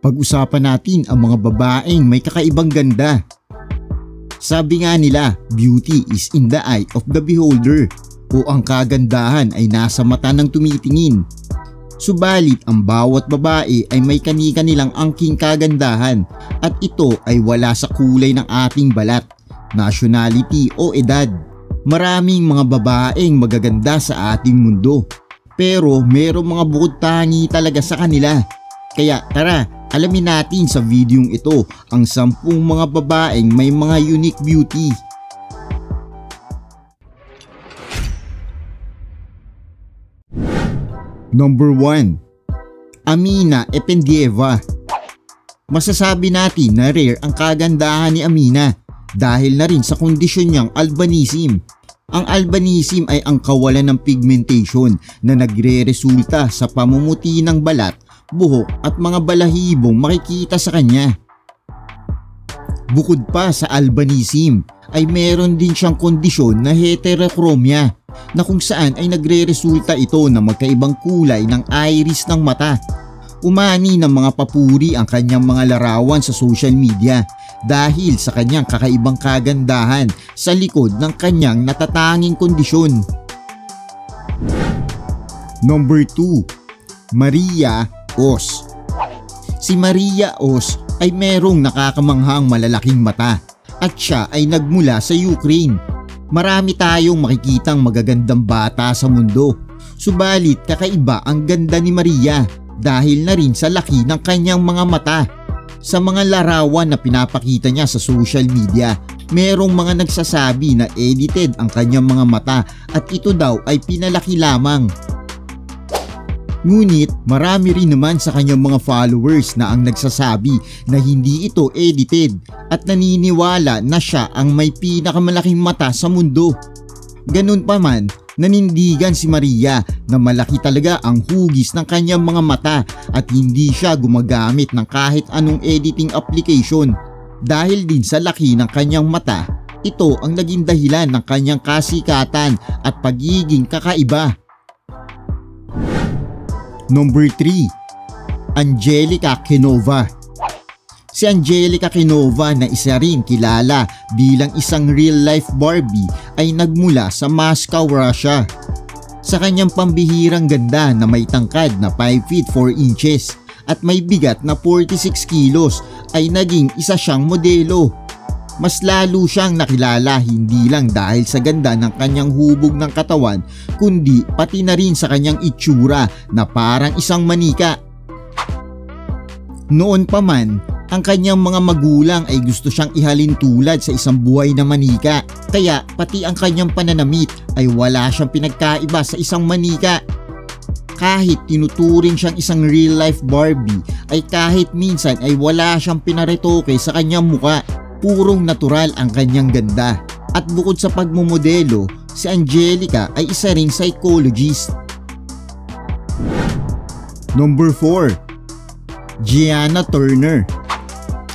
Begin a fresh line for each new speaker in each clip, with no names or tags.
Pag-usapan natin ang mga babaeng may kakaibang ganda. Sabi nga nila, beauty is in the eye of the beholder, o ang kagandahan ay nasa mata ng tumitingin. Subalit ang bawat babae ay may kani-kanilang angking kagandahan at ito ay wala sa kulay ng ating balat, nationality o edad. Maraming mga babaeng magaganda sa ating mundo, pero merong mga bukod tangi talaga sa kanila. Kaya tara, alamin natin sa videong ito ang 10 mga babaeng may mga unique beauty. Number 1. Amina Ependieva. Masasabi natin na rare ang kagandahan ni Amina dahil na rin sa kondisyon niyang albinism. Ang albinism ay ang kawalan ng pigmentation na nagre-resulta sa pamumuti ng balat, buhok at mga balahibong makikita sa kanya. Bukod pa sa albinism ay meron din siyang kondisyon na heterochromia na kung saan ay nagre-resulta ito na magkaibang kulay ng iris ng mata. Umani ng mga papuri ang kanyang mga larawan sa social media dahil sa kanyang kakaibang kagandahan sa likod ng kanyang natatanging kondisyon. Number 2. Maria Os. Si Maria Os ay merong nakakamanghang malalaking mata at siya ay nagmula sa Ukraine. Marami tayong makikitang magagandang bata sa mundo, subalit kakaiba ang ganda ni Maria dahil na rin sa laki ng kanyang mga mata. Sa mga larawan na pinapakita niya sa social media, merong mga nagsasabi na edited ang kanyang mga mata at ito daw ay pinalaki lamang. Ngunit marami rin naman sa kanyang mga followers na ang nagsasabi na hindi ito edited at naniniwala na siya ang may pinakamalaking mata sa mundo. Ganun pa man, nanindigan si Maria na malaki talaga ang hugis ng kanyang mga mata at hindi siya gumagamit ng kahit anong editing application. Dahil din sa laki ng kanyang mata, ito ang naging dahilan ng kanyang kasikatan at pagiging kakaiba. Number 3. Angelica Kenova. Si Angelica Kenova na isa rin kilala bilang isang real-life Barbie ay nagmula sa Moscow, Russia. Sa kanyang pambihirang ganda na may tangkad na 5 feet 4 inches at may bigat na 46 kilos ay naging isa siyang modelo. Mas lalo siyang nakilala hindi lang dahil sa ganda ng kanyang hubog ng katawan kundi pati na rin sa kanyang itsura na parang isang manika. Noon pa man, ang kanyang mga magulang ay gusto siyang ihalin tulad sa isang buhay na manika, kaya pati ang kanyang pananamit ay wala siyang pinagkaiba sa isang manika. Kahit tinuturing siyang isang real life Barbie ay kahit minsan ay wala siyang pinaretoke sa kanyang muka. Purong natural ang kanyang ganda. At bukod sa pagmumodelo, si Angelica ay isa ring psychologist. Number 4. Gianna Turner.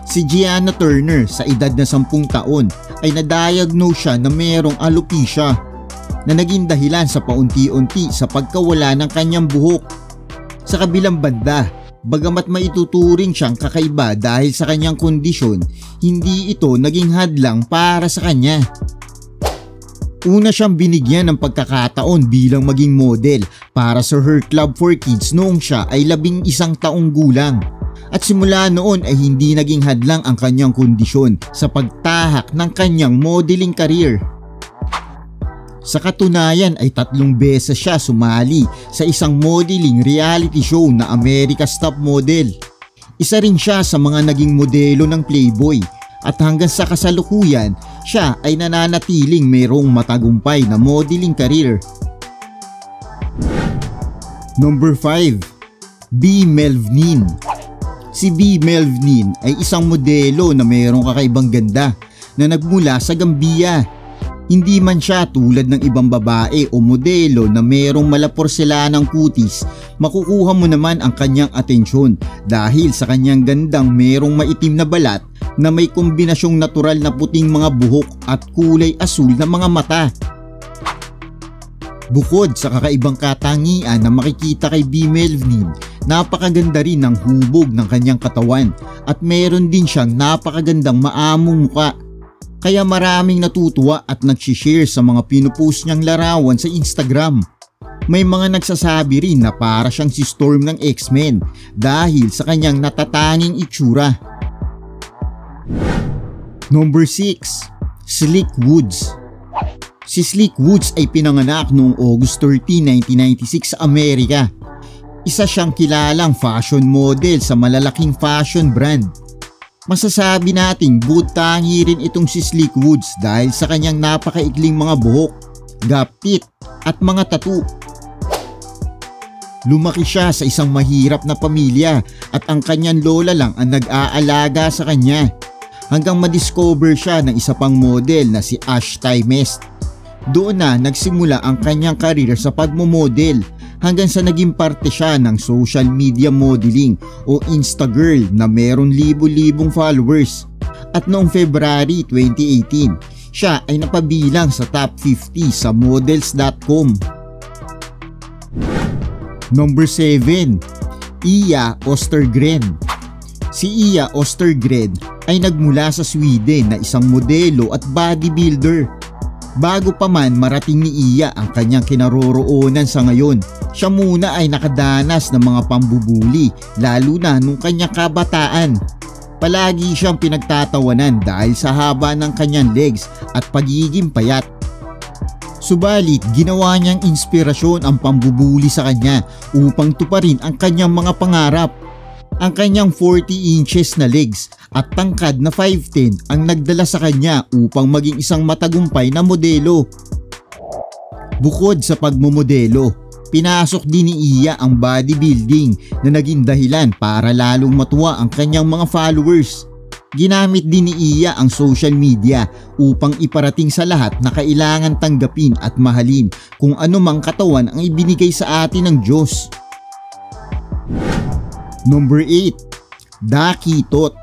Si Gianna Turner sa edad na 10 taon ay na-diagnose siya na mayroong alopecia na naging dahilan sa paunti-unti sa pagkawala ng kanyang buhok. Sa kabilang banda, bagamat maituturing siyang kakaiba dahil sa kanyang kondisyon, hindi ito naging hadlang para sa kanya. Una siyang binigyan ng pagkakataon bilang maging model para sa Her Club for Kids noong siya ay 11 taong gulang. At simula noon ay hindi naging hadlang ang kanyang kondisyon sa pagtahak ng kanyang modeling career. Sa katunayan ay 3 beses siya sumali sa isang modeling reality show na America's Top Model. Isa rin siya sa mga naging modelo ng Playboy at hanggang sa kasalukuyan siya ay nananatiling mayroong matagumpay na modeling career. Number 5. B. Melvnin. Si B. Melvnin ay isang modelo na mayroong kakaibang ganda na nagmula sa Gambia. Hindi man siya tulad ng ibang babae o modelo na merong malaporselanang kutis, makukuha mo naman ang kanyang atensyon dahil sa kanyang gandang merong maitim na balat na may kombinasyong natural na puting mga buhok at kulay asul na mga mata. Bukod sa kakaibang katangian na makikita kay B. Melvnin, Napakaganda rin ng hubog ng kanyang katawan at meron din siyang napakagandang maamong muka. Kaya maraming natutuwa at nagsishare sa mga pinupost niyang larawan sa Instagram. May mga nagsasabi rin na para siyang si Storm ng X-Men dahil sa kanyang natatanging itsura. Number 6. Slick Woods. Si Slick Woods ay pinanganak noong August 13, 1996 sa Amerika. Isa siyang kilalang fashion model sa malalaking fashion brand. Masasabi nating butangi rin itong si Slick Woods dahil sa kanyang napakaikling mga buhok, gapit at mga tattoo. Lumaki siya sa isang mahirap na pamilya at ang kanyang lola lang ang nag-aalaga sa kanya hanggang madiscover siya ng isa pang model na si Ash Tymes. Doon na nagsimula ang kanyang career sa pagmomodel hanggang sa naging parte siya ng social media modeling o Instagirl na meron libo-libong followers. At noong February 2018, siya ay napabilang sa top 50 sa models.com. Number 7. Ia Östergren. Si Ia Östergren ay nagmula sa Sweden na isang modelo at bodybuilder. Bago pa man marating ni Ia ang kanyang kinaroroonan sa ngayon, siya muna ay nakadanas ng mga pambubuli lalo na nung kanyang kabataan. Palagi siyang pinagtatawanan dahil sa haba ng kanyang legs at pagiging payat. Subalit ginawa niyang inspirasyon ang pambubuli sa kanya upang tuparin ang kanyang mga pangarap. Ang kanyang 40 inches na legs at tangkad na 5'10" ang nagdala sa kanya upang maging isang matagumpay na modelo. Bukod sa pagmomodelo, pinasok din ni Ia ang bodybuilding na naging dahilan para lalong matuwa ang kanyang mga followers. Ginamit din ni Ia ang social media upang iparating sa lahat na kailangan tanggapin at mahalin kung anumang katawan ang ibinigay sa atin ng Diyos. Number 8. Daki Tot.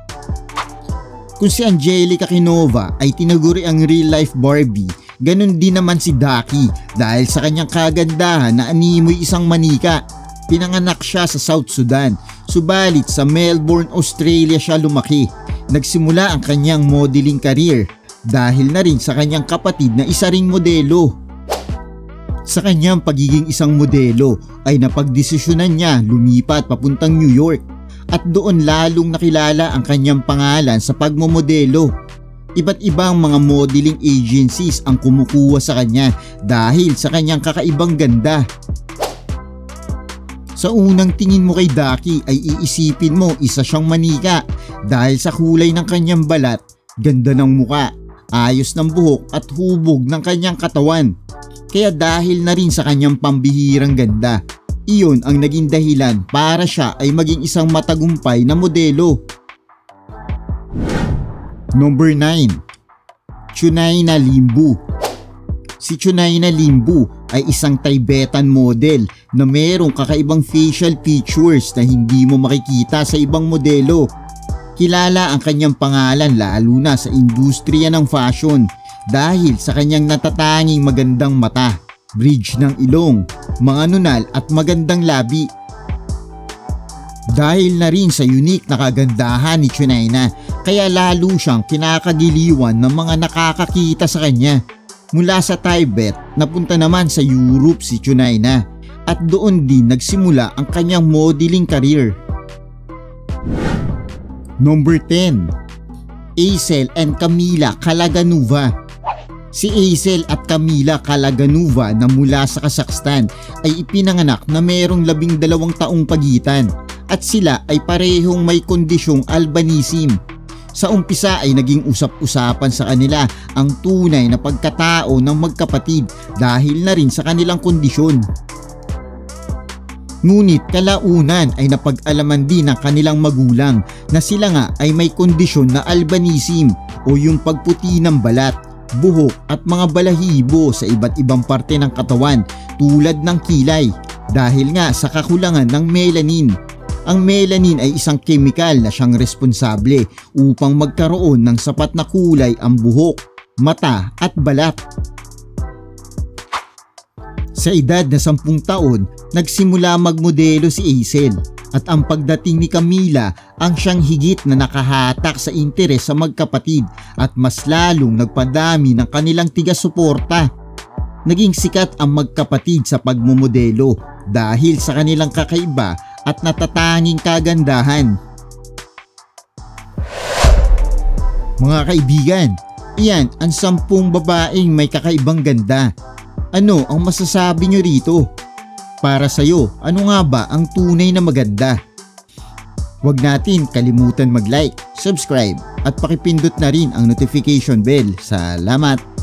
Kung si Angelica Kinova ay tinaguri ang real life Barbie, ganun din naman si Daki dahil sa kanyang kagandahan na animoy isang manika. Pinanganak siya sa South Sudan, subalit sa Melbourne, Australia siya lumaki. Nagsimula ang kanyang modeling career dahil na rin sa kanyang kapatid na isa ring modelo. Sa kanyang pagiging isang modelo ay napagdesisyonan niya lumipat papuntang New York at doon lalong nakilala ang kanyang pangalan sa pagmomodelo. Iba't ibang mga modeling agencies ang kumukuha sa kanya dahil sa kanyang kakaibang ganda. Sa unang tingin mo kay Daki ay iisipin mo isa siyang manika dahil sa kulay ng kanyang balat, ganda ng muka, ayos ng buhok at hubog ng kanyang katawan. Kaya dahil na rin sa kanyang pambihirang ganda, iyon ang naging dahilan para siya ay maging isang matagumpay na modelo. Number 9. Chunayna Limbu. Si Chunayna Limbu ay isang Tibetan model na mayroong kakaibang facial features na hindi mo makikita sa ibang modelo. Kilala ang kanyang pangalan lalo na sa industriya ng fashion dahil sa kanyang natatanging magandang mata, bridge ng ilong, mga nunal at magandang labi. Dahil na rin sa unique na kagandahan ni Chunayna, kaya lalo siyang kinakagiliwan ng mga nakakakita sa kanya. Mula sa Tibet, napunta naman sa Europe si Chunayna at doon din nagsimula ang kanyang modeling career. Number 10. Aisel and Camila Kalaganuva. Si Aisel at Camila Kalaganuva na mula sa Kazakhstan ay ipinanganak na mayroong 12 taong pagitan at sila ay parehong may kondisyong albinism. Sa umpisa ay naging usap-usapan sa kanila ang tunay na pagkatao ng magkapatid dahil na rin sa kanilang kondisyon. Ngunit kalaunan ay napag-alaman din ng kanilang magulang na sila nga ay may kondisyon na albinism o yung pagputi ng balat, buhok at mga balahibo sa iba't ibang parte ng katawan tulad ng kilay dahil nga sa kakulangan ng melanin. Ang melanin ay isang kemikal na siyang responsable upang magkaroon ng sapat na kulay ang buhok, mata at balat. Sa edad na 10 taon, nagsimula magmodelo si Aisel At ang pagdating ni Camila ang siyang higit na nakahatak sa interes sa magkapatid at mas lalong nagpadami ng kanilang tiga-suporta. Naging sikat ang magkapatid sa pagmumodelo dahil sa kanilang kakaiba at natatanging kagandahan. Mga kaibigan, iyan ang 10 babaeng may kakaibang ganda. Ano ang masasabi nyo rito? Para sa'yo, ano nga ba ang tunay na maganda? Huwag natin kalimutan mag-like, subscribe at pakipindot na rin ang notification bell. Salamat!